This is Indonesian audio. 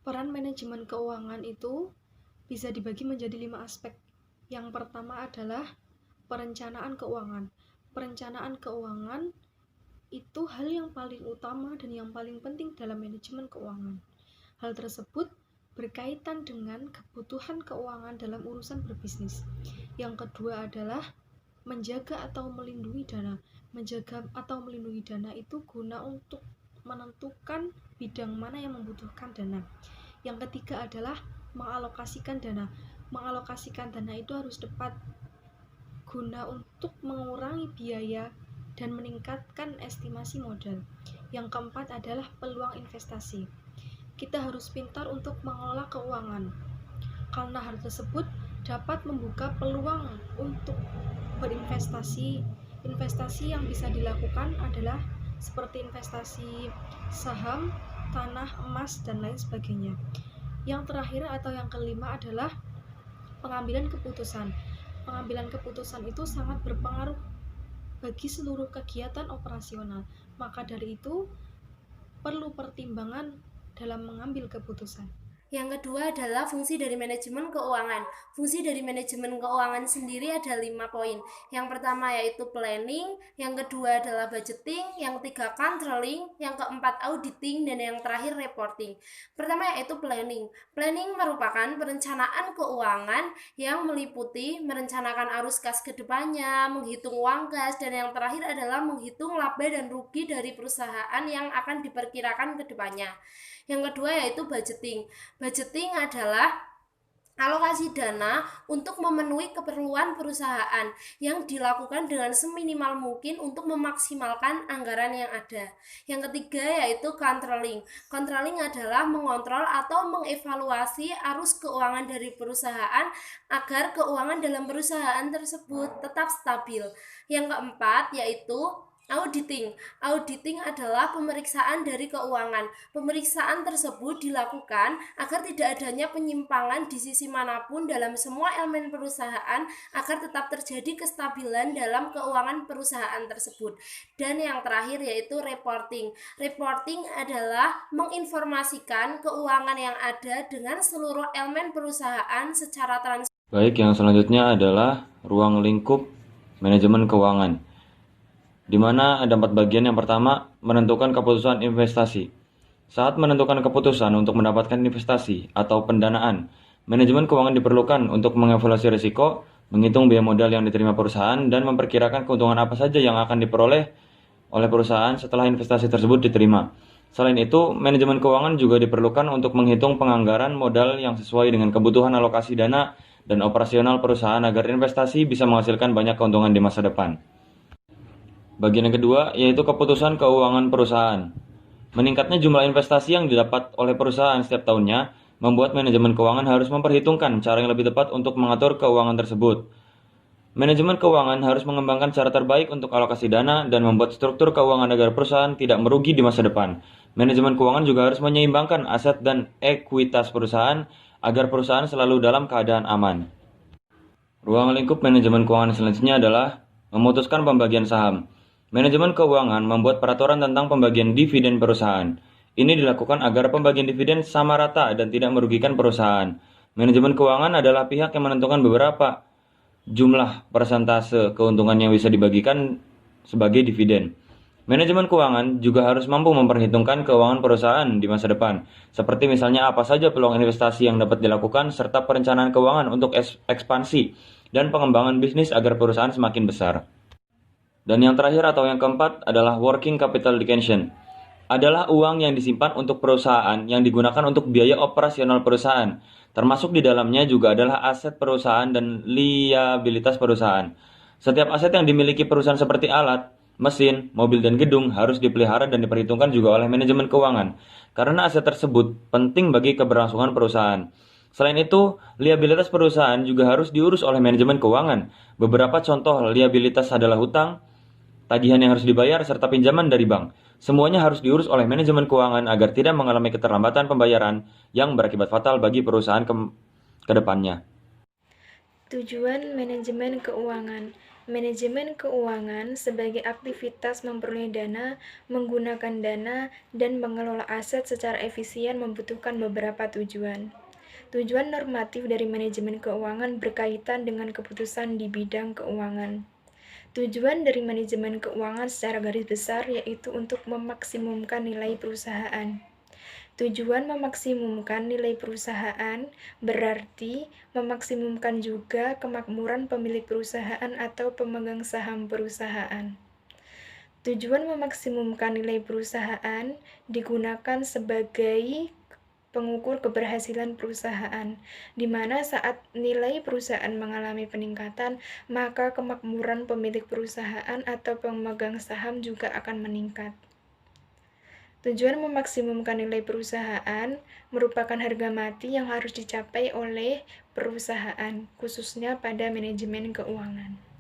Peran manajemen keuangan itu bisa dibagi menjadi 5 aspek. Yang pertama adalah perencanaan keuangan. Perencanaan keuangan itu hal yang paling utama dan yang paling penting dalam manajemen keuangan. Hal tersebut berkaitan dengan kebutuhan keuangan dalam urusan berbisnis. Yang kedua adalah menjaga atau melindungi dana. Menjaga atau melindungi dana itu guna untuk menentukan bidang mana yang membutuhkan dana. Yang ketiga adalah mengalokasikan dana. Mengalokasikan dana itu harus tepat guna untuk mengurangi biaya dan meningkatkan estimasi modal. Yang keempat adalah peluang investasi. Kita harus pintar untuk mengelola keuangan, karena hal tersebut dapat membuka peluang untuk berinvestasi. Investasi yang bisa dilakukan adalah seperti investasi saham, tanah, emas, dan lain sebagainya. Yang terakhir atau yang kelima adalah pengambilan keputusan. Pengambilan keputusan itu sangat berpengaruh bagi seluruh kegiatan operasional. Maka dari itu, perlu pertimbangan dalam mengambil keputusan. Yang kedua adalah fungsi dari manajemen keuangan. Fungsi dari manajemen keuangan sendiri ada 5 poin. Yang pertama yaitu planning, yang kedua adalah budgeting, yang ketiga controlling, yang keempat auditing, dan yang terakhir reporting. Pertama yaitu planning. Planning merupakan perencanaan keuangan yang meliputi merencanakan arus kas ke depannya, menghitung uang kas, dan yang terakhir adalah menghitung laba dan rugi dari perusahaan yang akan diperkirakan ke depannya. Yang kedua yaitu budgeting. Budgeting adalah alokasi dana untuk memenuhi keperluan perusahaan yang dilakukan dengan seminimal mungkin untuk memaksimalkan anggaran yang ada. Yang ketiga yaitu controlling. Controlling adalah mengontrol atau mengevaluasi arus keuangan dari perusahaan agar keuangan dalam perusahaan tersebut tetap stabil. Yang keempat yaitu auditing. Auditing adalah pemeriksaan dari keuangan. Pemeriksaan tersebut dilakukan agar tidak adanya penyimpangan di sisi manapun dalam semua elemen perusahaan agar tetap terjadi kestabilan dalam keuangan perusahaan tersebut. Dan yang terakhir yaitu reporting. Reporting adalah menginformasikan keuangan yang ada dengan seluruh elemen perusahaan secara transparan. Baik, yang selanjutnya adalah ruang lingkup manajemen keuangan, di mana ada 4 bagian. Yang pertama, menentukan keputusan investasi. Saat menentukan keputusan untuk mendapatkan investasi atau pendanaan, manajemen keuangan diperlukan untuk mengevaluasi risiko, menghitung biaya modal yang diterima perusahaan, dan memperkirakan keuntungan apa saja yang akan diperoleh oleh perusahaan setelah investasi tersebut diterima. Selain itu, manajemen keuangan juga diperlukan untuk menghitung penganggaran modal yang sesuai dengan kebutuhan alokasi dana dan operasional perusahaan agar investasi bisa menghasilkan banyak keuntungan di masa depan. Bagian yang kedua yaitu keputusan keuangan perusahaan. Meningkatnya jumlah investasi yang didapat oleh perusahaan setiap tahunnya membuat manajemen keuangan harus memperhitungkan cara yang lebih tepat untuk mengatur keuangan tersebut. Manajemen keuangan harus mengembangkan cara terbaik untuk alokasi dana dan membuat struktur keuangan agar perusahaan tidak merugi di masa depan. Manajemen keuangan juga harus menyeimbangkan aset dan ekuitas perusahaan agar perusahaan selalu dalam keadaan aman. Ruang lingkup manajemen keuangan selanjutnya adalah memutuskan pembagian saham. Manajemen keuangan membuat peraturan tentang pembagian dividen perusahaan. Ini dilakukan agar pembagian dividen sama rata dan tidak merugikan perusahaan. Manajemen keuangan adalah pihak yang menentukan beberapa jumlah persentase keuntungan yang bisa dibagikan sebagai dividen. Manajemen keuangan juga harus mampu memperhitungkan keuangan perusahaan di masa depan, seperti misalnya apa saja peluang investasi yang dapat dilakukan serta perencanaan keuangan untuk ekspansi dan pengembangan bisnis agar perusahaan semakin besar. Dan yang terakhir atau yang keempat adalah working capital allocation. Adalah uang yang disimpan untuk perusahaan yang digunakan untuk biaya operasional perusahaan. Termasuk di dalamnya juga adalah aset perusahaan dan liabilitas perusahaan. Setiap aset yang dimiliki perusahaan seperti alat, mesin, mobil, dan gedung harus dipelihara dan diperhitungkan juga oleh manajemen keuangan. Karena aset tersebut penting bagi keberlangsungan perusahaan. Selain itu, liabilitas perusahaan juga harus diurus oleh manajemen keuangan. Beberapa contoh liabilitas adalah hutang, tagihan yang harus dibayar, serta pinjaman dari bank. Semuanya harus diurus oleh manajemen keuangan agar tidak mengalami keterlambatan pembayaran yang berakibat fatal bagi perusahaan ke depannya. Tujuan manajemen keuangan. Manajemen keuangan sebagai aktivitas memperoleh dana, menggunakan dana, dan mengelola aset secara efisien membutuhkan beberapa tujuan. Tujuan normatif dari manajemen keuangan berkaitan dengan keputusan di bidang keuangan. Tujuan dari manajemen keuangan secara garis besar yaitu untuk memaksimumkan nilai perusahaan. Tujuan memaksimumkan nilai perusahaan berarti memaksimumkan juga kemakmuran pemilik perusahaan atau pemegang saham perusahaan. Tujuan memaksimumkan nilai perusahaan digunakan sebagai pengukur keberhasilan perusahaan, di mana saat nilai perusahaan mengalami peningkatan, maka kemakmuran pemilik perusahaan atau pemegang saham juga akan meningkat. Tujuan memaksimumkan nilai perusahaan merupakan harga mati yang harus dicapai oleh perusahaan, khususnya pada manajemen keuangan.